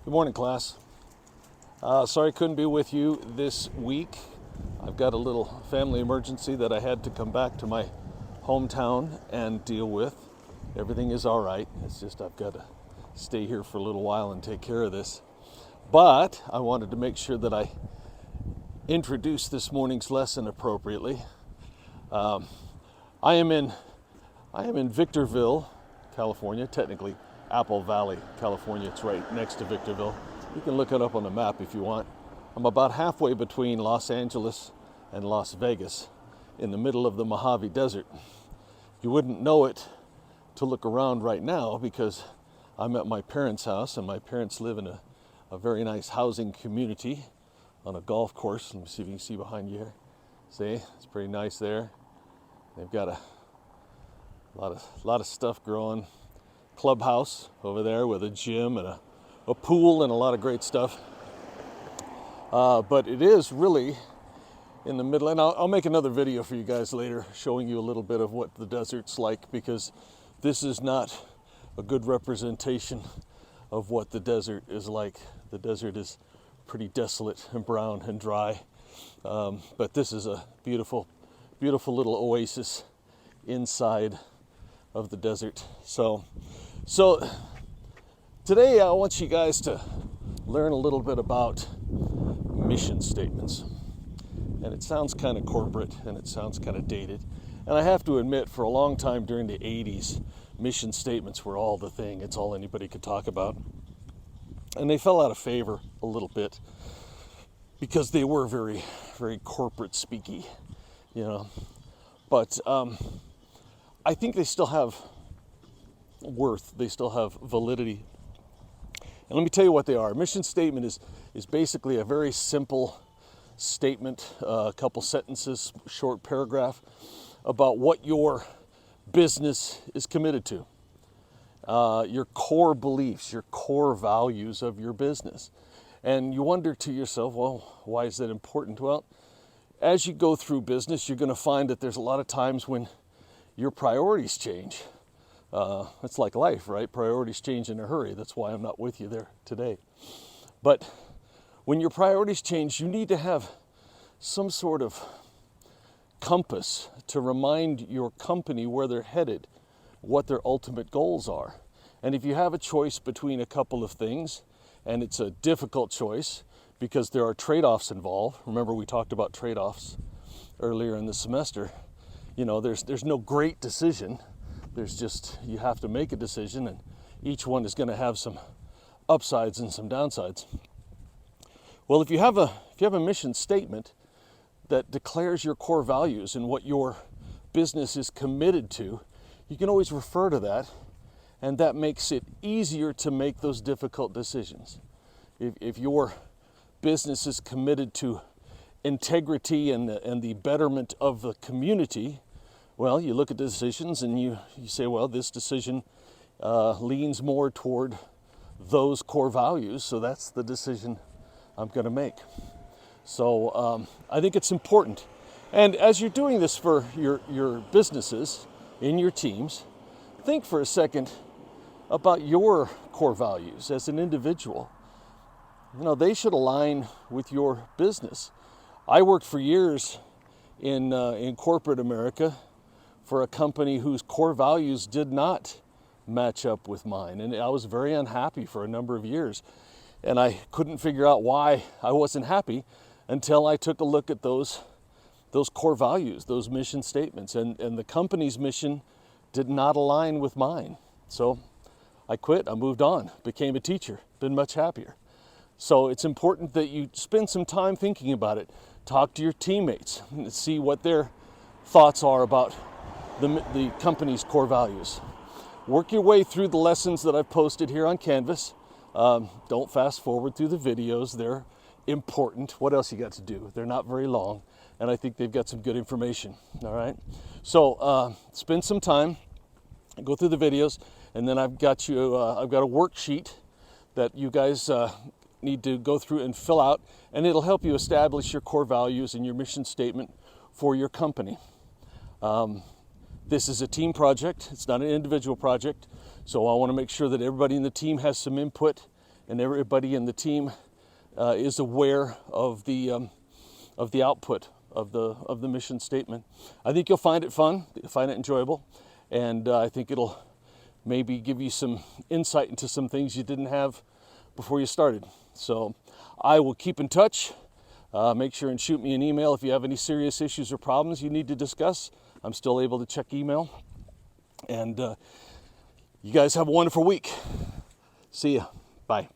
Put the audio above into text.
Good morning, class. Sorry I couldn't be with you this week. I've got a little family emergency that I had to come back to my hometown and deal with. Everything is all right. It's just I've got to stay here for a little while and take care of this. But I wanted to make sure that I introduce this morning's lesson appropriately. I am in Victorville, California, technically Apple Valley, California. It's right next to Victorville. You can look it up on the map if you want. I'm about halfway between Los Angeles and Las Vegas in the middle of the Mojave Desert. You wouldn't know it to look around right now because I'm at my parents' house, and my parents live in a very nice housing community on a golf course. Let me see if you can see behind you here. See, it's pretty nice there. They've got a lot of stuff growing. Clubhouse over there with a gym and a pool and a lot of great stuff. But it is really in the middle, and I'll make another video for you guys later showing you a little bit of what the desert's like, because this is not a good representation of what the desert is like. The desert is pretty desolate and brown and dry, but this is a beautiful little oasis inside of the desert. So today I want you guys to learn a little bit about mission statements. And it sounds kind of corporate and it sounds kind of dated. And I have to admit, for a long time during the 80s, mission statements were all the thing. It's all anybody could talk about. And they fell out of favor a little bit because they were very, very corporate speaky, you know. But I think they still have worth. They still have validity. And let me tell you what they are. A mission statement is basically a very simple statement, a couple sentences, short paragraph about what your business is committed to. Your core beliefs, your core values of your business. And you wonder to yourself, well, why is that important? Well, as you go through business, you're going to find that there's a lot of times when your priorities change. It's like life, right? Priorities change in a hurry. That's why I'm not with you there today. But when your priorities change, you need to have some sort of compass to remind your company where they're headed, what their ultimate goals are. And if you have a choice between a couple of things, and it's a difficult choice because there are trade-offs involved. Remember, we talked about trade-offs earlier in the semester. You know, there's no great decision. There's just, you have to make a decision, and each one is going to have some upsides and some downsides. Well, if you have a mission statement that declares your core values and what your business is committed to, you can always refer to that, and that makes it easier to make those difficult decisions. If your business is committed to integrity and the betterment of the community, well, you look at the decisions and you say, well, this decision leans more toward those core values, so that's the decision I'm going to make. So I think it's important. And as you're doing this for your businesses, in your teams, think for a second about your core values as an individual. You know, they should align with your business. I worked for years in corporate America for a company whose core values did not match up with mine. And I was very unhappy for a number of years. And I couldn't figure out why I wasn't happy until I took a look at those core values, those mission statements. And the company's mission did not align with mine. So I quit, I moved on, became a teacher, been much happier. So it's important that you spend some time thinking about it. Talk to your teammates and see what their thoughts are about the company's core values. Work your way through the lessons that I've posted here on Canvas. Don't fast forward through the videos. They're important. What else you got to do? They're not very long, and I think they've got some good information. All right. So spend some time, go through the videos, and then I've got a worksheet that you guys need to go through and fill out, and it'll help you establish your core values and your mission statement for your company. This is a team project. It's not an individual project. So I want to make sure that everybody in the team has some input and everybody in the team is aware of the output of the mission statement. I think you'll find it fun, you'll find it enjoyable, and I think it'll maybe give you some insight into some things you didn't have before you started. So I will keep in touch. Make sure and shoot me an email if you have any serious issues or problems you need to discuss. I'm still able to check email. And you guys have a wonderful week. See ya. Bye.